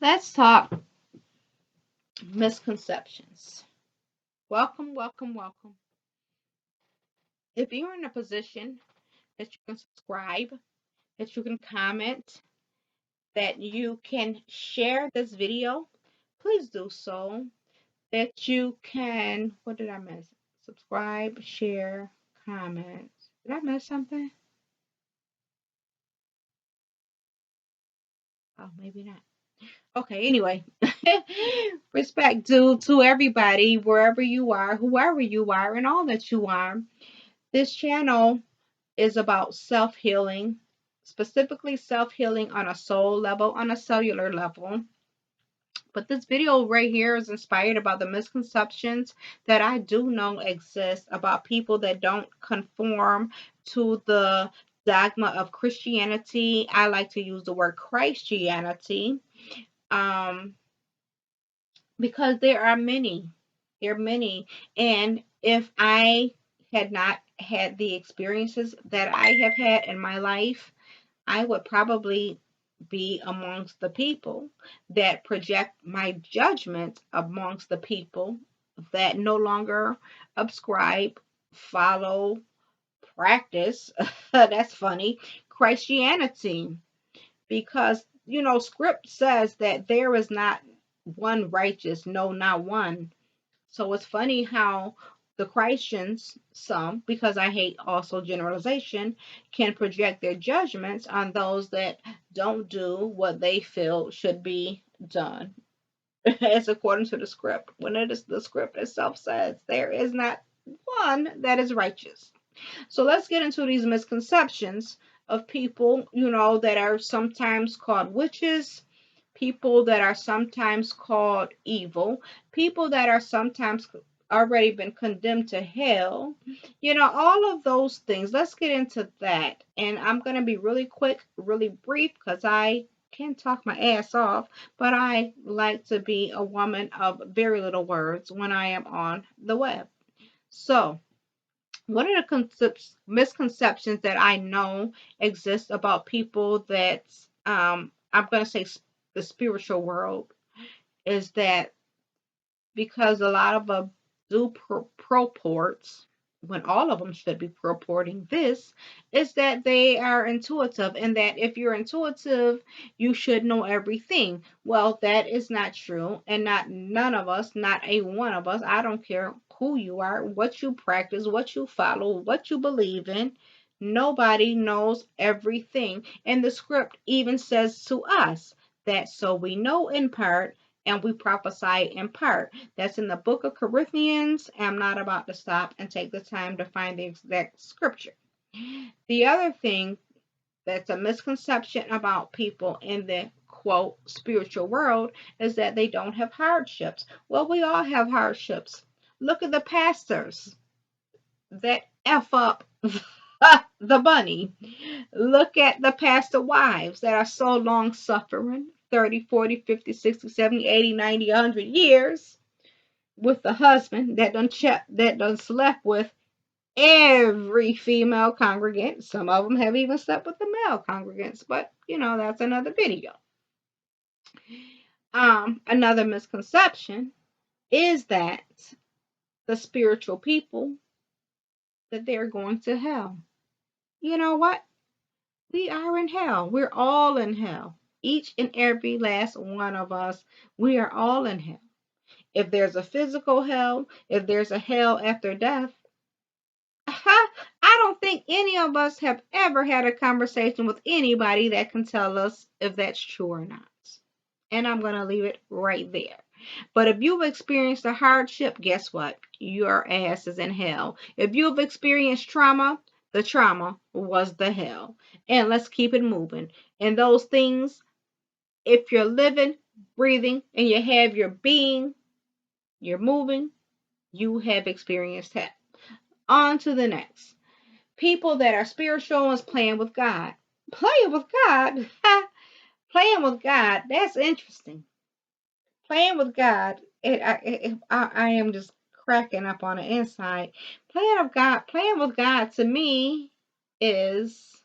Let's talk misconceptions. Welcome, welcome, welcome. If you're in a position that you can subscribe, that you can comment, that you can share this video, please do so. That you can, what did I miss? Subscribe, share, comment. Did I miss something? Oh, maybe not. Okay, anyway. Respect due to everybody, wherever you are, whoever you are, and all that you are. This channel is about self healing, specifically self healing on a soul level, on a cellular level. But this video right here is inspired about the misconceptions that I do know exist about people that don't conform to the dogma of Christianity. I like to use the word Christianity um, because there are many. There are many. And if I had not had the experiences that I have had in my life, I would probably be amongst the people that project my judgment amongst the people that no longer subscribe, follow, practice. That's funny. Christianity. Because, script says that there is not one righteous, no, not one. So it's funny how the Christians, some, because I hate also generalization, can project their judgments on those that don't do what they feel should be done. It's according to the script. When it is the script itself says there is not one that is righteous. So let's get into these misconceptions of people, that are sometimes called witches, people that are sometimes called evil, people that are sometimes already been condemned to hell, all of those things. Let's get into that. And I'm going to be really quick, really brief because I can talk my ass off, but I like to be a woman of very little words when I am on the web. So, one of the misconceptions that I know exists about people that I'm going to say the spiritual world is that because a lot of them do purports, when all of them should be purporting this, is that they are intuitive, and that if you're intuitive, you should know everything. Well, that is not true, and not none of us, not a one of us. I don't care who you are, what you practice, what you follow, what you believe in. Nobody knows everything. And the script even says to us that so we know in part and we prophesy in part. That's in the book of Corinthians. I'm not about to stop and take the time to find the exact scripture. The other thing that's a misconception about people in the quote spiritual world is that they don't have hardships. Well, we all have hardships. Look at the pastors that F up the bunny. Look at the pastor wives that are so long suffering 30, 40, 50, 60, 70, 80, 90, 100 years with the husband that done slept with every female congregant. Some of them have even slept with the male congregants, but that's another video. Another misconception is that the spiritual people that they're going to hell. You know what? We are in hell. We're all in hell. Each and every last one of us, we are all in hell. If there's a physical hell, if there's a hell after death, I don't think any of us have ever had a conversation with anybody that can tell us if that's true or not. And I'm going to leave it right there. But if you've experienced a hardship, guess what? Your ass is in hell. If you've experienced trauma, the trauma was the hell. And let's keep it moving. And those things, if you're living, breathing, and you have your being, you're moving, you have experienced hell. On to the next. People that are spiritual is playing with God. Playing with God? Playing with God, that's interesting. Playing with God, I am just cracking up on the inside. Playing with God to me is,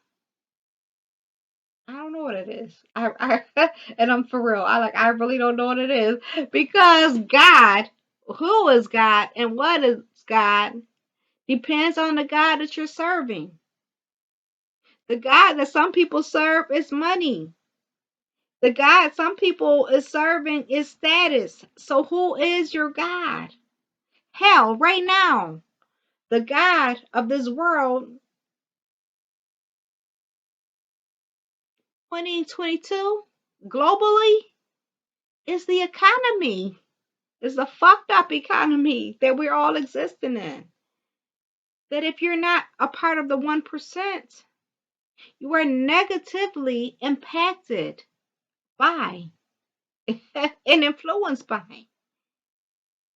I don't know what it is. And I'm for real. I really don't know what it is because God, who is God and what is God, depends on the God that you're serving. The God that some people serve is money. The God some people is serving is status. So who is your God? Hell, right now, the God of this world, 2022, globally, is the economy. It's a fucked up economy that we're all existing in. That if you're not a part of the 1%, you are negatively impacted by and influenced by.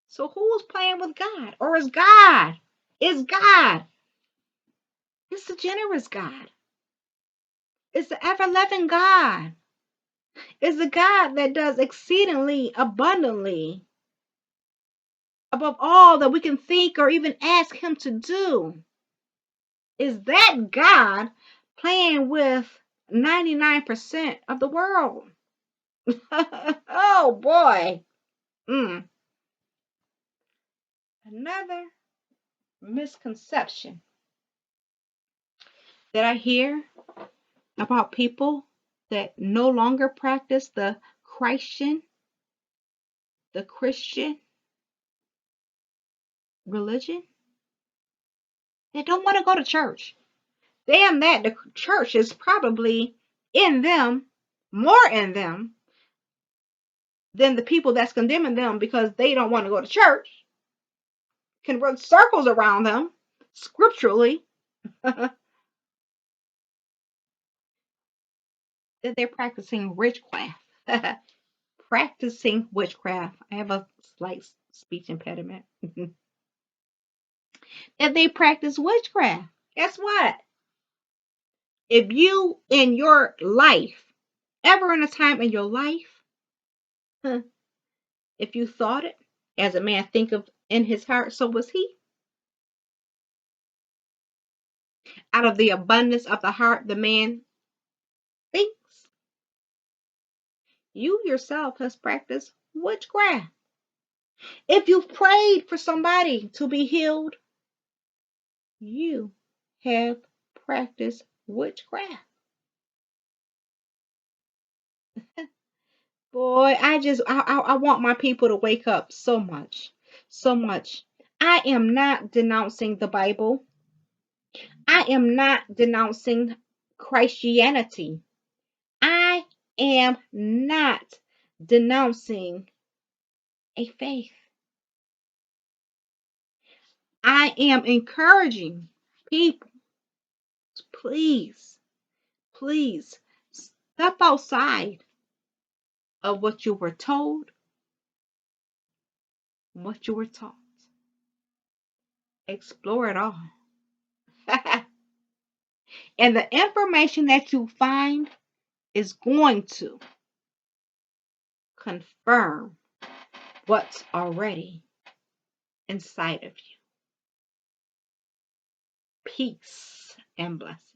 So who's playing with God? Or is God? Is God? It's the generous God. It's the ever loving God. It's the God that does exceedingly abundantly above all that we can think or even ask Him to do. Is that God playing with 99% of the world? Oh boy. Mm. Another misconception that I hear about people that no longer practice the Christian religion, they don't want to go to church. Damn that, the church is probably in them, more in them than the people that's condemning them because they don't want to go to church, can run circles around them scripturally. That they're practicing witchcraft. Practicing witchcraft. I have a slight speech impediment. That they practice witchcraft. Guess what? If you in your life, ever in a time in your life, huh, if you thought it, as a man think of in his heart, so was he. Out of the abundance of the heart, the man thinks. You yourself has practiced witchcraft. If you've prayed for somebody to be healed, you have practiced witchcraft. Boy, I want my people to wake up so much. So much. I am not denouncing the Bible. I am not denouncing Christianity. I am not denouncing a faith. I am encouraging people to please, please step outside of what you were told, what you were taught. Explore it all. And the information that you find is going to confirm what's already inside of you. Peace and blessings.